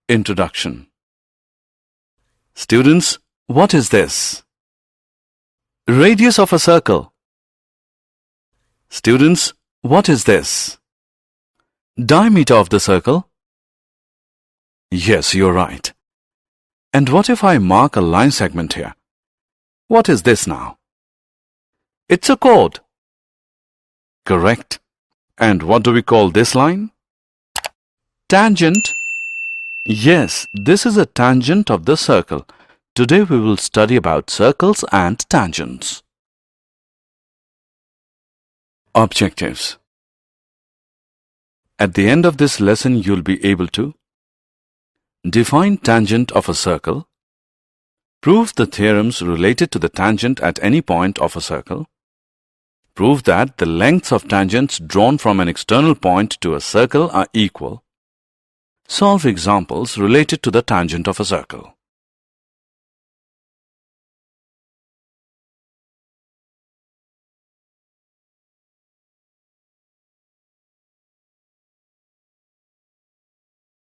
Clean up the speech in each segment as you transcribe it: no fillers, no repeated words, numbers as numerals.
Introduction. Students, what is this? Radius of a circle. Students, what is this? Diameter of the circle? Yes, you're right. And what if I mark a line segment here? What is this now? It's a chord. Correct. And what do we call this line? Tangent. Yes, this is a tangent of the circle. Today we will study about circles and tangents. Objectives. At the end of this lesson, you'll be able to define tangent of a circle, prove the theorems related to the tangent at any point of a circle, prove that the lengths of tangents drawn from an external point to a circle are equal, solve examples related to the tangent of a circle.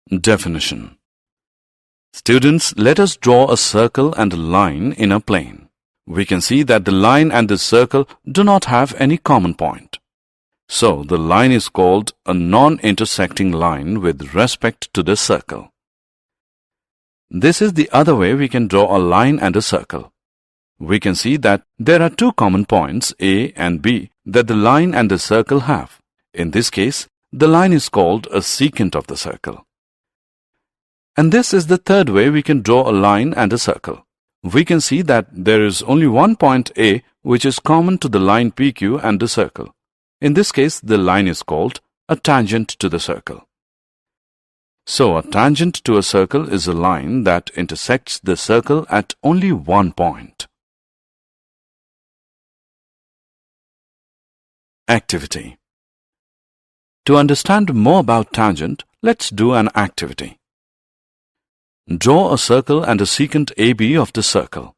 Definition. Students, let us draw a circle and a line in a plane. We can see that the line and the circle do not have any common point. So, the line is called a non-intersecting line with respect to the circle. This is the other way we can draw a line and a circle. We can see that there are two common points, A and B, that the line and the circle have. In this case, the line is called a secant of the circle. And this is the third way we can draw a line and a circle. We can see that there is only one point A which is common to the line PQ and the circle. In this case, the line is called a tangent to the circle. So, a tangent to a circle is a line that intersects the circle at only one point. Activity. To understand more about tangent, let's do an activity. Draw a circle and a secant AB of the circle.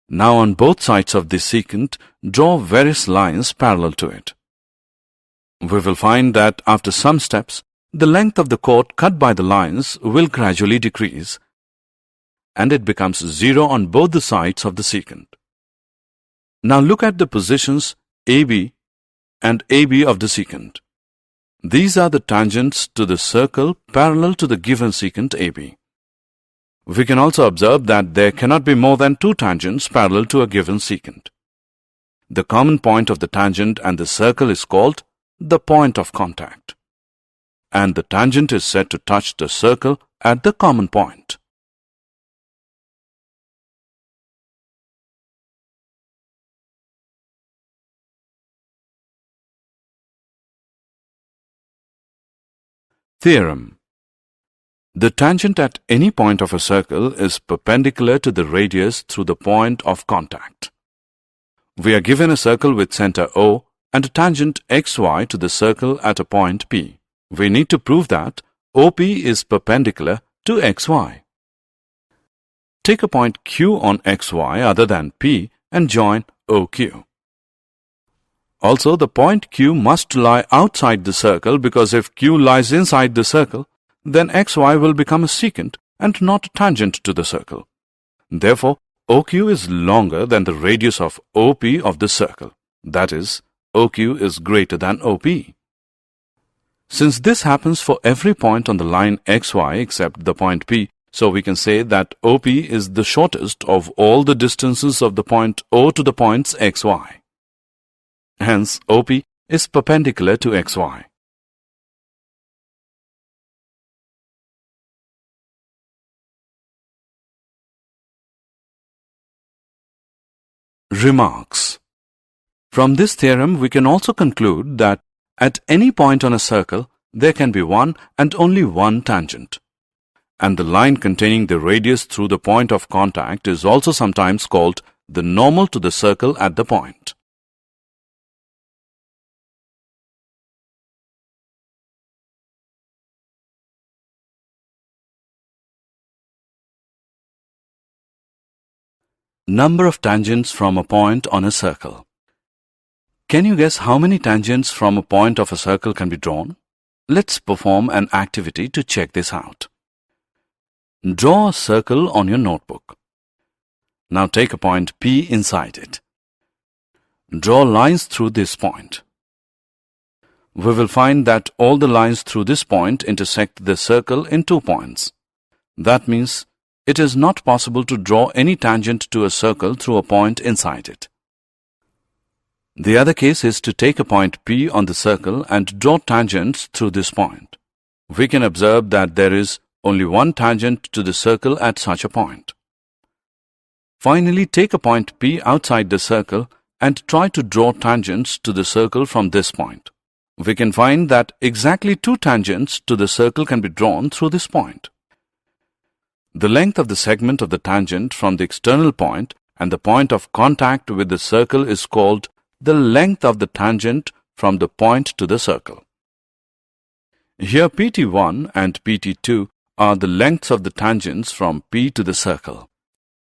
Now on both sides of the secant, draw various lines parallel to it. We will find that after some steps, the length of the chord cut by the lines will gradually decrease, and it becomes 0 on both the sides of the secant. Now look at the positions AB and AB of the secant. These are the tangents to the circle parallel to the given secant AB. We can also observe that there cannot be more than two tangents parallel to a given secant. The common point of the tangent and the circle is called the point of contact, and the tangent is said to touch the circle at the common point. Theorem. The tangent at any point of a circle is perpendicular to the radius through the point of contact. We are given a circle with center O and a tangent xy to the circle at a point P. We need to prove that OP is perpendicular to xy. Take a point Q on xy other than P and join OQ. Also, the point Q must lie outside the circle, because if Q lies inside the circle, then xy will become a secant and not a tangent to the circle. Therefore, OQ is longer than the radius of OP of the circle. That is, OQ is greater than OP. Since this happens for every point on the line xy except the point P, so we can say that OP is the shortest of all the distances of the point O to the points xy. Hence, OP is perpendicular to xy. Remarks. From this theorem, we can also conclude that at any point on a circle, there can be one and only one tangent. And the line containing the radius through the point of contact is also sometimes called the normal to the circle at the point. Number of tangents from a point on a circle. Can you guess how many tangents from a point of a circle can be drawn? Let's perform an activity to check this out. Draw a circle on your notebook. Now take a point P inside it. Draw lines through this point. We will find that all the lines through this point intersect the circle in 2 points. That means it is not possible to draw any tangent to a circle through a point inside it. The other case is to take a point P on the circle and draw tangents through this point. We can observe that there is only one tangent to the circle at such a point. Finally, take a point P outside the circle and try to draw tangents to the circle from this point. We can find that exactly 2 tangents to the circle can be drawn through this point. The length of the segment of the tangent from the external point and the point of contact with the circle is called the length of the tangent from the point to the circle. Here PT1 and PT2 are the lengths of the tangents from P to the circle.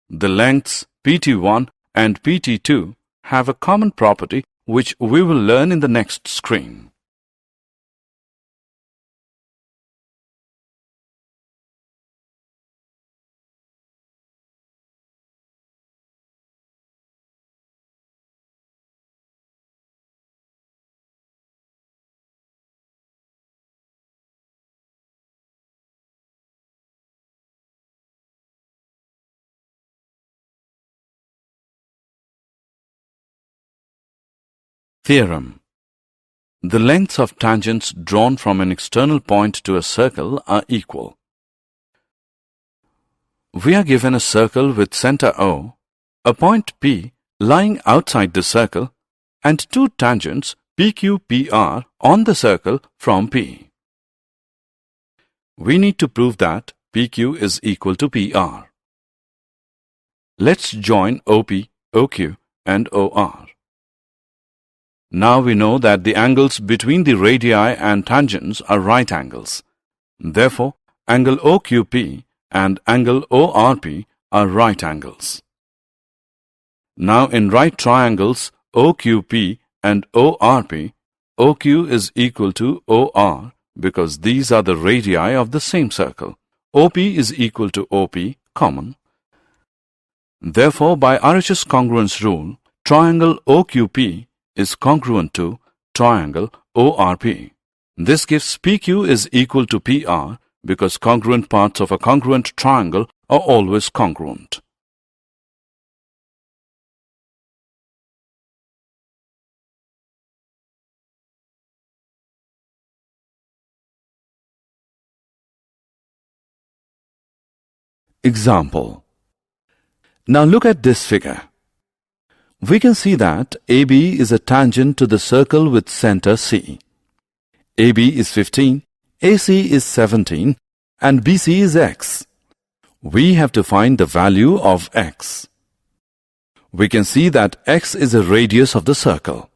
The lengths PT1 and PT2 have a common property which we will learn in the next screen. Theorem. The lengths of tangents drawn from an external point to a circle are equal. We are given a circle with center O, a point P lying outside the circle, and 2 tangents PQ/PR on the circle from P. We need to prove that PQ is equal to PR. Let's join OP, OQ, and OR. Now we know that the angles between the radii and tangents are right angles. Therefore, angle OQP and angle ORP are right angles. Now in right triangles OQP and ORP, OQ is equal to OR because these are the radii of the same circle. OP is equal to OP, common. Therefore, by RHS congruence rule, triangle OQP is congruent to triangle ORP. This gives PQ is equal to PR because congruent parts of a congruent triangle are always congruent. Example. Now look at this figure. We can see that AB is a tangent to the circle with center C. AB is 15, AC is 17, and BC is X. We have to find the value of X. We can see that X is a radius of the circle.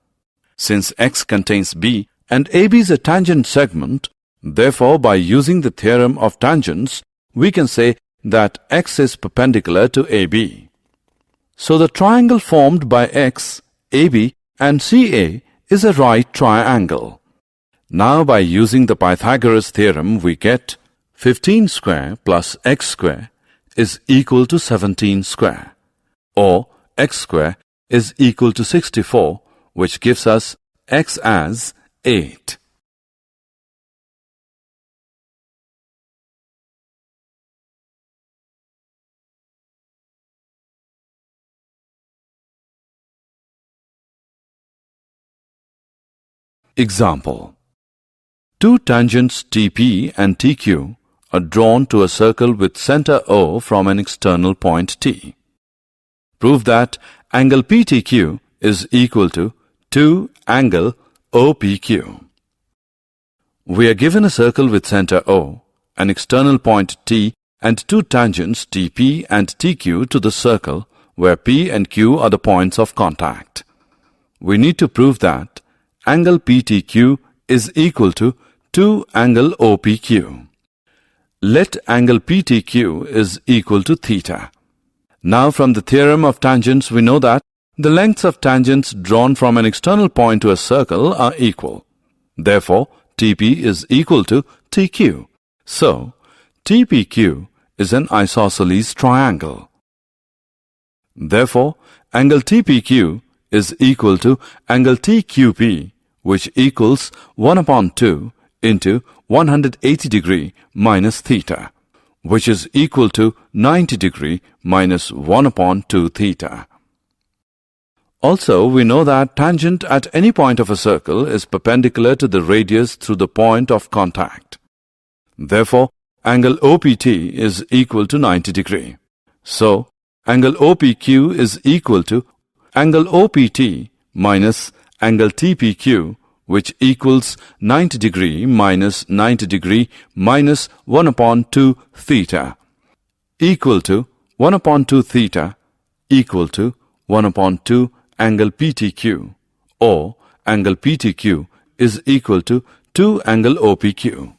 Since X contains B and AB is a tangent segment, therefore by using the theorem of tangents, we can say that X is perpendicular to AB. So the triangle formed by X, AB and CA is a right triangle. Now by using the Pythagoras theorem we get 15 square plus x square is equal to 17 square, or x square is equal to 64, which gives us x as 8. Example. 2 tangents TP and TQ are drawn to a circle with center O from an external point T. Prove that angle PTQ is equal to 2 angle OPQ. We are given a circle with center O, an external point T and 2 tangents TP and TQ to the circle where P and Q are the points of contact. We need to prove that angle PTQ is equal to 2 angle OPQ. Let angle PTQ is equal to theta. Now from the theorem of tangents we know that the lengths of tangents drawn from an external point to a circle are equal. Therefore, TP is equal to TQ. So, TPQ is an isosceles triangle. Therefore, angle TPQ is equal to angle TQP, which equals 1 upon 2 into 180 degree minus theta, which is equal to 90 degree minus 1 upon 2 theta. Also, we know that tangent at any point of a circle is perpendicular to the radius through the point of contact. Therefore, angle OPT is equal to 90 degree. So, angle OPQ is equal to angle OPT minus angle TPQ, which equals 90 degree minus 90 degree minus 1 upon 2 theta, equal to 1 upon 2 theta equal to 1 upon 2 angle PTQ, or angle PTQ is equal to 2 angle OPQ.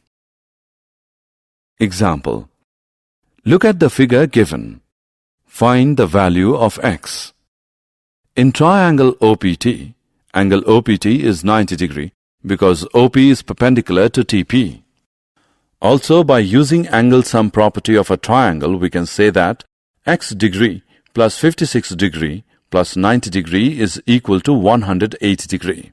Example. Look at the figure given. Find the value of x. In triangle OPT, angle OPT is 90 degree because OP is perpendicular to TP. Also, by using angle sum property of a triangle, we can say that x degree plus 56 degree plus 90 degree is equal to 180 degree,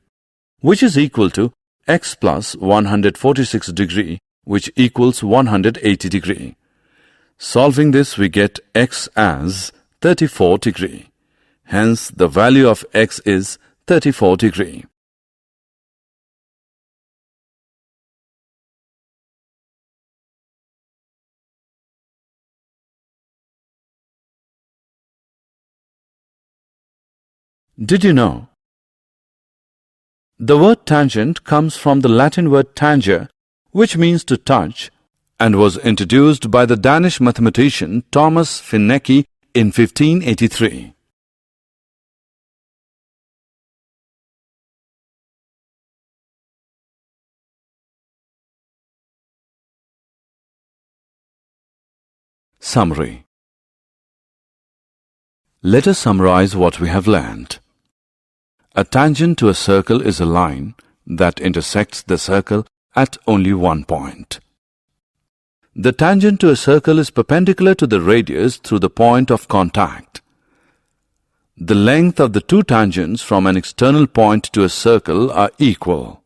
which is equal to x plus 146 degree, which equals 180 degree. Solving this, we get x as 34 degree. Hence, the value of x is 34 degree. Did you know? The word tangent comes from the Latin word tanger, which means to touch, and was introduced by the Danish mathematician Thomas Finnecke in 1583. Summary. Let us summarize what we have learned. A tangent to a circle is a line that intersects the circle at only one point. The tangent to a circle is perpendicular to the radius through the point of contact. The length of the two tangents from an external point to a circle are equal.